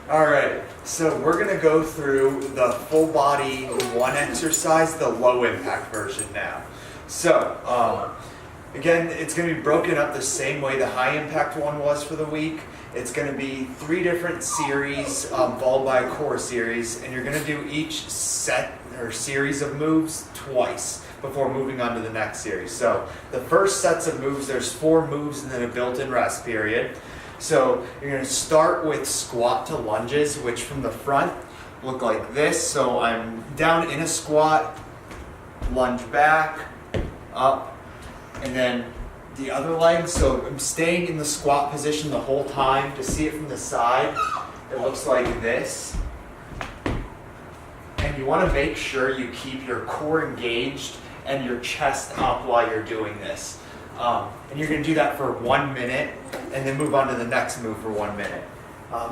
All right, so we're gonna go through the full body one exercise, the low impact version now. So, again, it's gonna be broken up the same way the high impact one was for the week. It's gonna be 3 different series, followed by a core series, and you're gonna do each set or series of moves twice before moving on to the next series. So the first sets of moves, there's 4 moves and then a built-in rest period. So you're going to start with squat to lunges, which from the front look like this. So I'm down in a squat, lunge back, up, and then the other leg. So I'm staying in the squat position the whole time. To see it from the side, it looks like this. And you want to make sure you keep your core engaged and your chest up while you're doing this. And you're going to do that for 1 minute and then move on to the next move for 1 minute.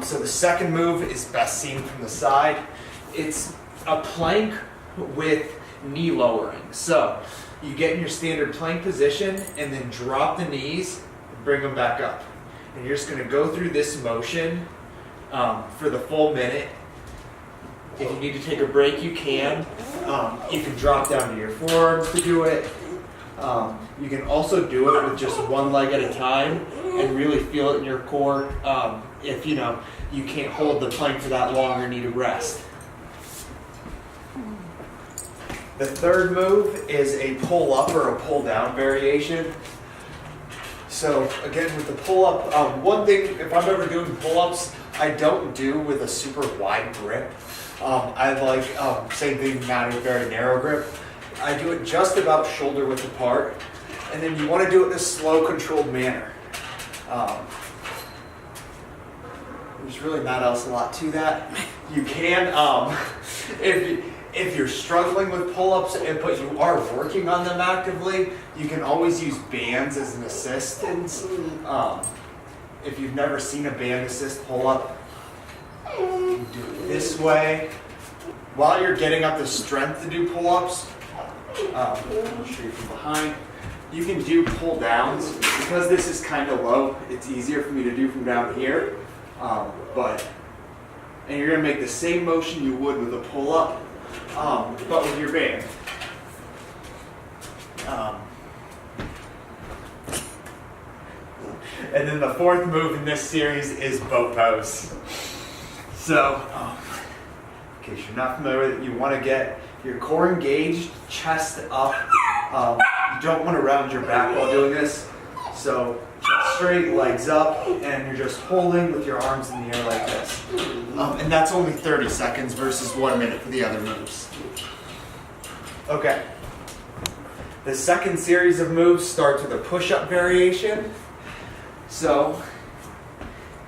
So the second move is best seen from the side. It's a plank with knee lowering. So you get in your standard plank position and then drop the knees and bring them back up. And you're just going to go through this motion for the full minute. If you need to take a break, you can. You can drop down to your forearms to do it. You can also do it with just one leg at a time and really feel it in your core. If you can't hold the plank for that long or need a rest. The third move is a pull up or a pull down variation. So again, with the pull up, one thing, if I'm ever doing pull ups, I don't do with a super wide grip. I like, same thing, not a very narrow grip. I do it just about shoulder width apart, and then you want to do it in a slow, controlled manner. There's really not else a lot to that. You can, if you're struggling with pull-ups, but you are working on them actively, you can always use bands as an assistance. If you've never seen a band assist pull-up, you can do it this way. While you're getting up the strength to do pull-ups, I'll show you from behind. You can do pull downs. Because this is kind of low, it's easier for me to do from down here. And you're going to make the same motion you would with a pull up, but with your band. And then the fourth move in this series is boat pose. So, in case you're not familiar with it, you want to get your core engaged, chest up. You don't want to round your back while doing this. So chest straight, legs up, and you're just holding with your arms in the air like this. And that's only 30 seconds versus 1 minute for the other moves. Okay. The second series of moves starts with a push-up variation. So,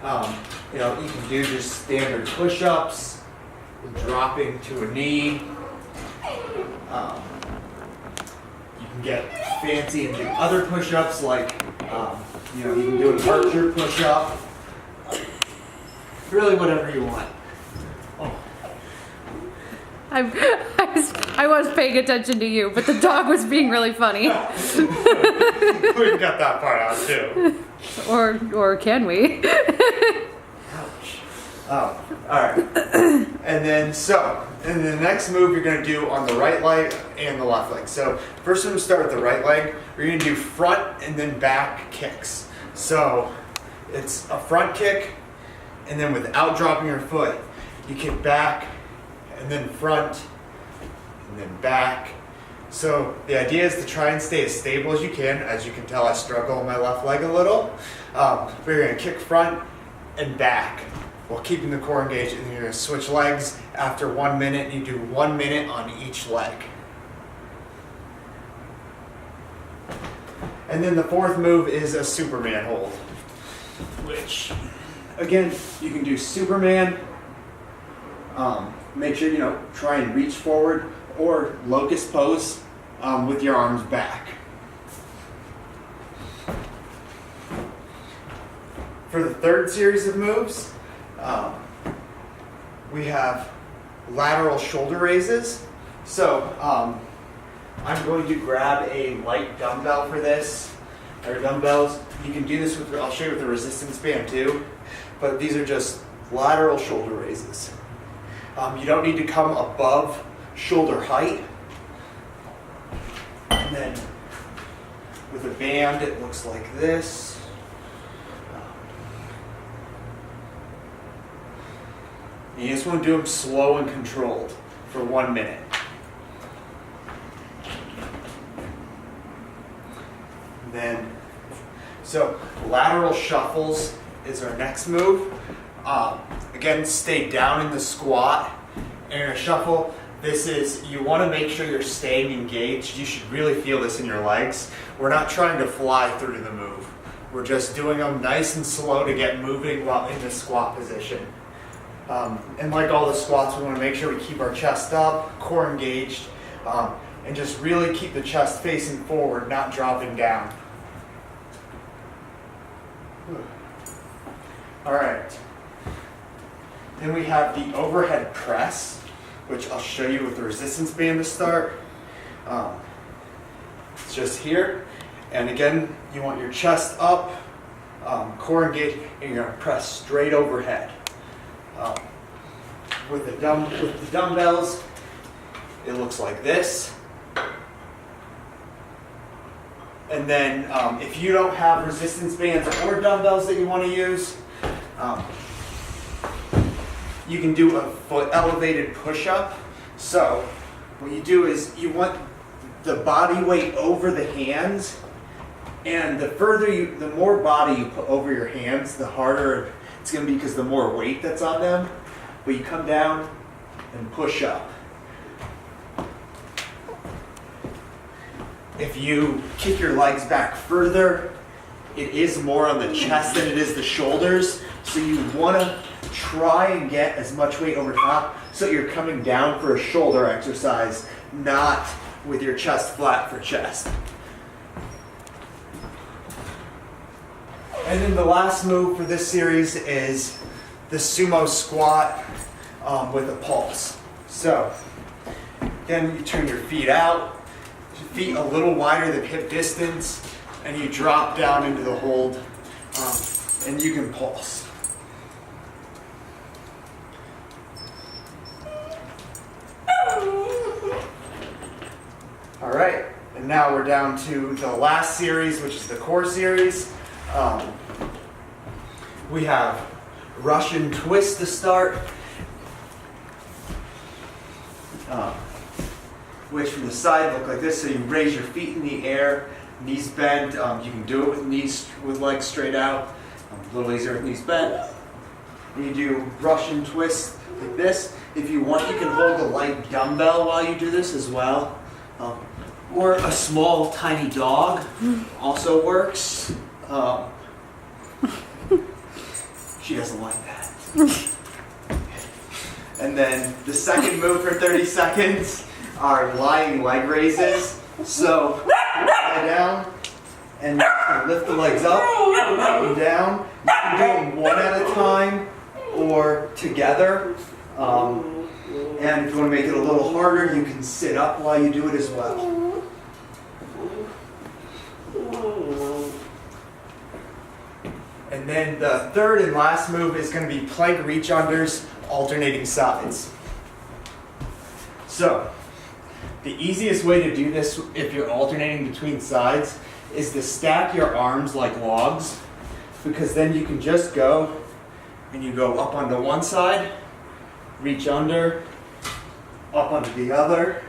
you can do just standard push-ups, dropping to a knee. You can get fancy and do other push-ups like, you can do an archer push-up. Really whatever you want. Oh. I was paying attention to you, but the dog was being really funny. We got that part out too. Or can we? Ouch. Oh, all right. And then the next move you're going to do on the right leg and the left leg. So first we're going to start with the right leg. We're going to do front and then back kicks. So it's a front kick, and then without dropping your foot, you kick back and then front and then back. So the idea is to try and stay as stable as you can. As you can tell, I struggle on my left leg a little. We're going to kick front and back while keeping the core engaged, and then you're going to switch legs after 1 minute. You do 1 minute on each leg. And then the fourth move is a Superman hold, which, again, you can do Superman. Make sure, try and reach forward, or locust pose with your arms back. For the third series of moves, we have lateral shoulder raises. So I'm going to grab a light dumbbell for this, or dumbbells. You can do this with, I'll show you with a resistance band too, but these are just lateral shoulder raises. You don't need to come above shoulder height. And then with a band, it looks like this. And you just want to do them slow and controlled for 1 minute. Then, so lateral shuffles is our next move. Again, stay down in the squat. And in a shuffle, this is, you want to make sure you're staying engaged. You should really feel this in your legs. We're not trying to fly through the move. We're just doing them nice and slow to get moving while in the squat position. And like all the squats, we want to make sure we keep our chest up, core engaged, and just really keep the chest facing forward, not dropping down. All right. Then we have the overhead press, which I'll show you with the resistance band to start. It's just here. And again, you want your chest up, core engaged, and you're going to press straight overhead. With the dumbbells, it looks like this. And then if you don't have resistance bands or dumbbells that you want to use, you can do a foot elevated push-up. So what you do is you want the body weight over the hands, and the more body you put over your hands, the harder it's going to be because the more weight that's on them. But you come down and push up. If you kick your legs back further, it is more on the chest than it is the shoulders. So you want to try and get as much weight over top so you're coming down for a shoulder exercise, not with your chest flat for chest. And then the last move for this series is the sumo squat with a pulse. So again, you turn your feet out, feet a little wider than hip distance, and you drop down into the hold, and you can pulse. All right, and now we're down to the last series, which is the core series. We have Russian twist to start, which from the side look like this. So you raise your feet in the air, knees bent. You can do it with legs straight out. A little easier with knees bent. And you do Russian twist like this. If you want, you can hold a light dumbbell while you do this as well. Or a small, tiny dog also works. She doesn't like that. And then the second move for 30 seconds are lying leg raises. So lie down and lift the legs up and down. You can do them one at a time or together. And if you want to make it a little harder, you can sit up while you do it as well. And then the third and last move is going to be plank reach unders, alternating sides. So, the easiest way to do this if you're alternating between sides is to stack your arms like logs, because then you can just go and you go up onto one side, reach under, up onto the other,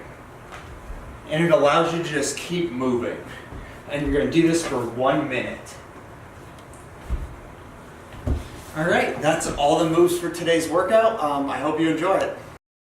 and it allows you to just keep moving. And you're going to do this for 1 minute. All right, that's all the moves for today's workout. I hope you enjoy it.